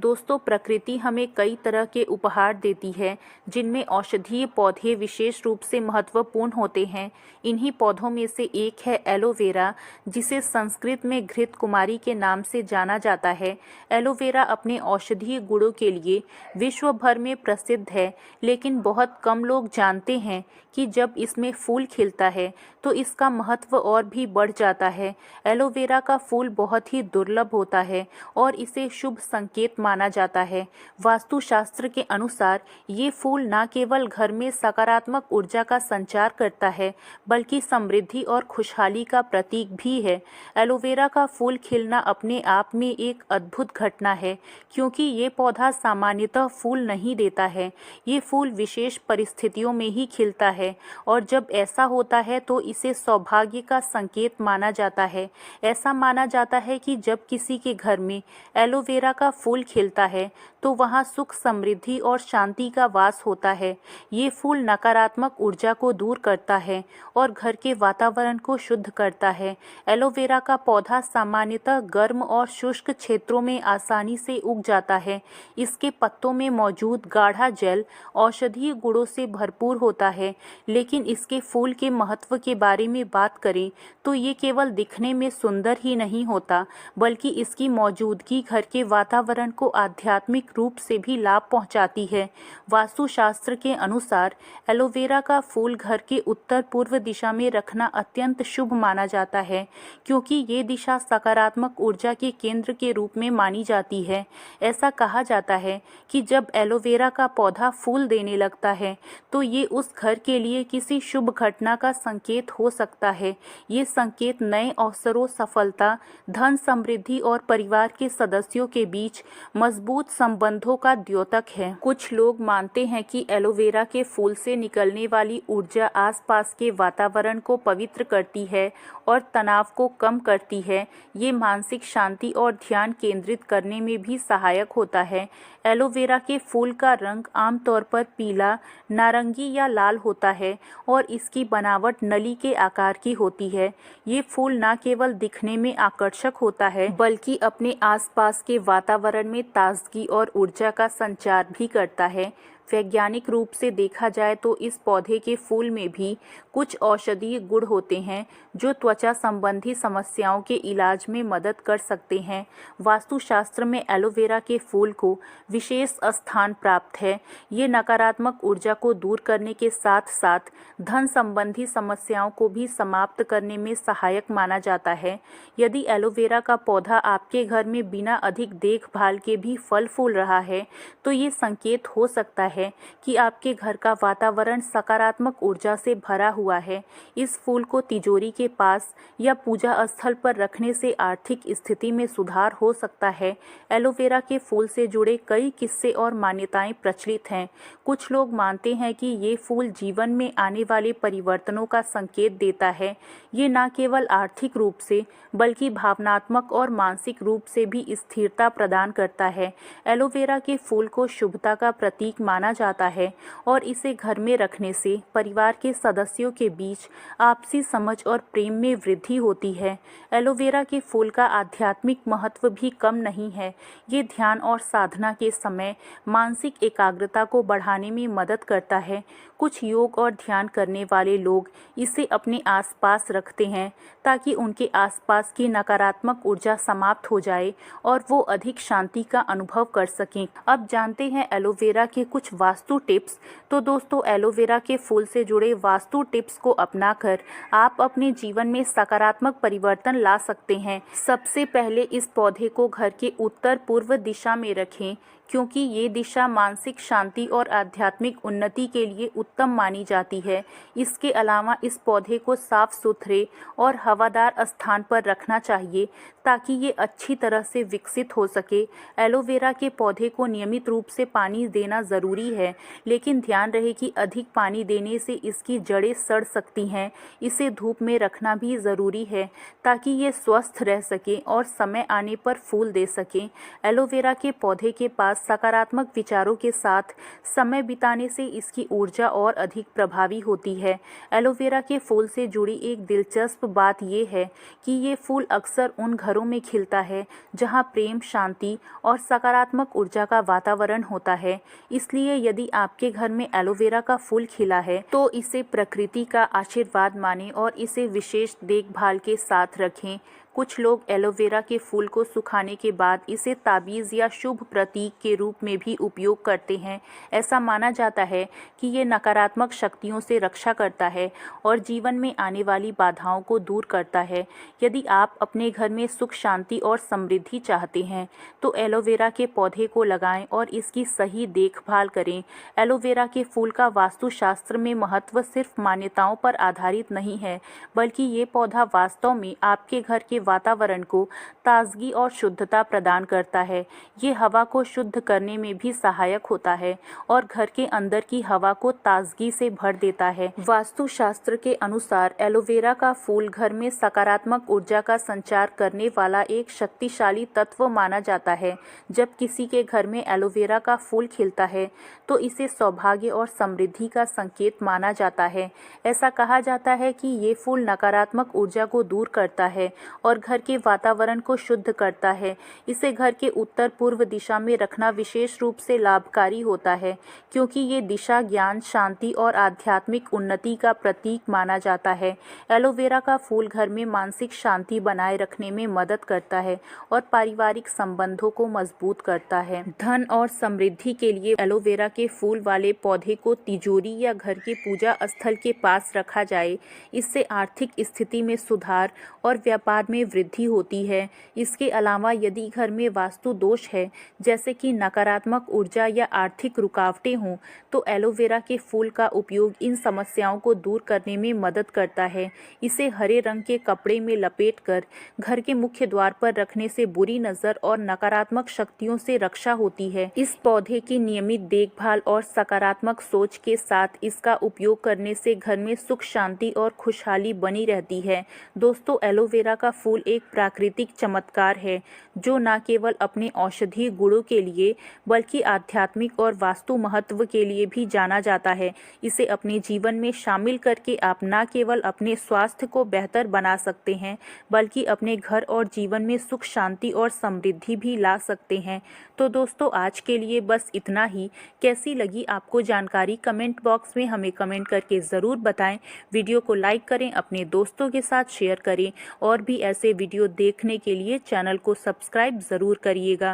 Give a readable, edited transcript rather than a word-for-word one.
दोस्तों, प्रकृति हमें कई तरह के उपहार देती है जिनमें औषधीय पौधे विशेष रूप से महत्वपूर्ण होते हैं। इन्हीं पौधों में से एक है एलोवेरा, जिसे संस्कृत में घृत कुमारी के नाम से जाना जाता है। एलोवेरा अपने औषधीय गुणों के लिए विश्व भर में प्रसिद्ध है, लेकिन बहुत कम लोग जानते हैं कि जब इसमें फूल खिलता है तो इसका महत्व और भी बढ़ जाता है। एलोवेरा का फूल बहुत ही दुर्लभ होता है और इसे शुभ संकेत माना जाता है। वास्तुशास्त्र के अनुसार ये फूल न केवल घर में सकारात्मक ऊर्जा का संचार करता है, बल्कि समृद्धि और खुशहाली का प्रतीक भी है। एलोवेरा का फूल खिलना अपने आप में एक अद्भुत घटना है, क्योंकि ये पौधा सामान्यतः फूल नहीं देता है। ये फूल विशेष परिस्थितियों में ही खिलता है, और जब ऐसा होता है तो इसे सौभाग्य का संकेत माना जाता है। ऐसा माना जाता है कि जब किसी के घर में एलोवेरा का फूल खिलता है तो वहाँ सुख, समृद्धि और शांति का वास होता है। ये फूल नकारात्मक ऊर्जा को दूर करता है और घर के वातावरण को शुद्ध करता है। एलोवेरा का पौधा सामान्यतः गर्म और शुष्क क्षेत्रों में आसानी से उग जाता है। इसके पत्तों में मौजूद गाढ़ा जेल औषधीय गुणों से भरपूर होता है, लेकिन इसके फूल के महत्व के बारे में बात करें तो ये केवल दिखने में सुंदर ही नहीं होता, बल्कि इसकी मौजूदगी घर के वातावरण को आध्यात्मिक रूप से भी लाभ पहुंचाती है। वास्तुशास्त्र के अनुसार एलोवेरा का फूल घर के उत्तर पूर्व दिशा में रखना अत्यंत शुभ माना जाता है, क्योंकि ये दिशा सकारात्मक ऊर्जा के केंद्र के रूप में मानी जाती है। ऐसा कहा जाता है कि जब एलोवेरा का पौधा फूल देने लगता है तो ये उस घर के लिए किसी शुभ घटना का संकेत हो सकता है। ये संकेत नए अवसरों, सफलता, धन, समृद्धि और परिवार के सदस्यों के बीच मजबूत संबंधों का द्योतक है। कुछ लोग मानते हैं कि एलोवेरा के फूल से निकलने वाली ऊर्जा आसपास के वातावरण को पवित्र करती है और तनाव को कम करती है। ये मानसिक शांति और ध्यान केंद्रित करने में भी सहायक होता है। एलोवेरा के फूल का रंग आमतौर पर पीला, नारंगी या लाल होता है और इसकी बनावट नली के आकार की होती है। ये फूल न केवल दिखने में आकर्षक होता है, बल्कि अपने आसपास के वातावरण में ताजगी और ऊर्जा का संचार भी करता है। वैज्ञानिक रूप से देखा जाए तो इस पौधे के फूल में भी कुछ औषधीय गुण होते हैं जो त्वचा संबंधी समस्याओं के इलाज में मदद कर सकते हैं। वास्तुशास्त्र में एलोवेरा के फूल को विशेष स्थान प्राप्त है। ये नकारात्मक ऊर्जा को दूर करने के साथ साथ धन संबंधी समस्याओं को भी समाप्त करने में सहायक माना जाता है। यदि एलोवेरा का पौधा आपके घर में बिना अधिक देखभाल के भी फल फूल रहा है तो ये संकेत हो सकता है कि आपके घर का वातावरण सकारात्मक ऊर्जा से भरा हुआ है। इस फूल को तिजोरी के पास या पूजा स्थल पर रखने से आर्थिक स्थिति में सुधार हो सकता है। एलोवेरा के फूल से जुड़े कई किस्से और मान्यताएं प्रचलित हैं। कुछ लोग मानते हैं कि ये फूल जीवन में आने वाले परिवर्तनों का संकेत देता है। ये न केवल आर्थिक रूप से बल्कि भावनात्मक और मानसिक रूप से भी स्थिरता प्रदान करता है। एलोवेरा के फूल को शुभता का प्रतीक माना जाता है और इसे घर में रखने से परिवार के सदस्यों के बीच आपसी समझ और प्रेम में वृद्धि होती है। एलोवेरा के फूल का आध्यात्मिक महत्व भी कम नहीं है। ये ध्यान और साधना के समय मानसिक एकाग्रता को बढ़ाने में मदद करता है। कुछ योग और ध्यान करने वाले लोग इसे अपने आसपास रखते हैं ताकि उनके आसपास की नकारात्मक ऊर्जा समाप्त हो जाए और वो अधिक शांति का अनुभव कर सकें। अब जानते हैं एलोवेरा के कुछ वास्तु टिप्स। तो दोस्तों, एलोवेरा के फूल से जुड़े वास्तु टिप्स को अपनाकर आप अपने जीवन में सकारात्मक परिवर्तन ला सकते हैं। सबसे पहले इस पौधे को घर के उत्तर पूर्व दिशा में रखें, क्योंकि ये दिशा मानसिक शांति और आध्यात्मिक उन्नति के लिए उत्तम मानी जाती है। इसके अलावा इस पौधे को साफ सुथरे और हवादार स्थान पर रखना चाहिए ताकि ये अच्छी तरह से विकसित हो सके। एलोवेरा के पौधे को नियमित रूप से पानी देना ज़रूरी है, लेकिन ध्यान रहे कि अधिक पानी देने से इसकी जड़ें सड़ सकती हैं। इसे धूप में रखना भी ज़रूरी है ताकि ये स्वस्थ रह सके और समय आने पर फूल दे सके। एलोवेरा के पौधे के पास सकारात्मक विचारों के साथ समय बिताने से इसकी ऊर्जा और अधिक प्रभावी होती है। एलोवेरा के फूल से जुड़ी एक दिलचस्प बात ये है कि ये फूल अक्सर उन घरों में खिलता है जहाँ प्रेम, शांति और सकारात्मक ऊर्जा का वातावरण होता है। इसलिए यदि आपके घर में एलोवेरा का फूल खिला है तो इसे प्रकृति का आशीर्वाद मानें और इसे विशेष देखभाल के साथ रखें। कुछ लोग एलोवेरा के फूल को सुखाने के बाद इसे ताबीज़ या शुभ प्रतीक के रूप में भी उपयोग करते हैं। ऐसा माना जाता है कि ये नकारात्मक शक्तियों से रक्षा करता है और जीवन में आने वाली बाधाओं को दूर करता है। यदि आप अपने घर में सुख, शांति और समृद्धि चाहते हैं तो एलोवेरा के पौधे को लगाएं और इसकी सही देखभाल करें। एलोवेरा के फूल का वास्तुशास्त्र में महत्व सिर्फ मान्यताओं पर आधारित नहीं है, बल्कि ये पौधा वास्तव में आपके घर के वातावरण को ताजगी और शुद्धता प्रदान करता है। ये हवा को शुद्ध करने में भी सहायक होता है और घर के अंदर की हवा को ताजगी से भर देता है। वास्तुशास्त्र के अनुसार एलोवेरा का फूल घर में सकारात्मक ऊर्जा का संचार करने वाला एक शक्तिशाली तत्व माना जाता है। जब किसी के घर में एलोवेरा का फूल खिलता है तो इसे सौभाग्य और समृद्धि का संकेत माना जाता है। ऐसा कहा जाता है कि ये फूल नकारात्मक ऊर्जा को दूर करता है और घर के वातावरण को शुद्ध करता है। इसे घर के उत्तर पूर्व दिशा में रखना विशेष रूप से लाभकारी होता है, क्योंकि ये दिशा ज्ञान, शांति और आध्यात्मिक उन्नति का प्रतीक माना जाता है। एलोवेरा का फूल घर में मानसिक शांति बनाए रखने में मदद करता है और पारिवारिक संबंधों को मजबूत करता है। धन और समृद्धि के लिए एलोवेरा के फूल वाले पौधे को तिजोरी या घर के पूजा स्थल के पास रखा जाए। इससे आर्थिक स्थिति में सुधार और व्यापार में वृद्धि होती है। इसके अलावा यदि घर में वास्तु दोष है, जैसे कि नकारात्मक ऊर्जा या आर्थिक रुकावटें हों, तो एलोवेरा के फूल का उपयोग इन समस्याओं को दूर करने में मदद करता है। इसे हरे रंग के कपड़े में लपेटकर घर के मुख्य द्वार पर रखने से बुरी नज़र और नकारात्मक शक्तियों से रक्षा होती है। इस पौधे की नियमित देखभाल और सकारात्मक सोच के साथ इसका उपयोग करने से घर में सुख, शांति और खुशहाली बनी रहती है। दोस्तों, एलोवेरा का फूल एक प्राकृतिक चमत्कार है जो न केवल अपने औषधीय गुणों के लिए बल्कि आध्यात्मिक और वास्तु महत्व के लिए भी जाना जाता है। इसे अपने जीवन में शामिल करके आप न केवल अपने स्वास्थ्य को बेहतर बना सकते हैं, बल्कि अपने घर और जीवन में सुख, शांति और समृद्धि भी ला सकते हैं। तो दोस्तों, आज के लिए बस इतना ही। कैसी लगी आपको जानकारी कमेंट बॉक्स में हमें कमेंट करके ज़रूर बताएं। वीडियो को लाइक करें, अपने दोस्तों के साथ शेयर करें और भी ऐसे वीडियो देखने के लिए चैनल को सब्सक्राइब ज़रूर करिएगा।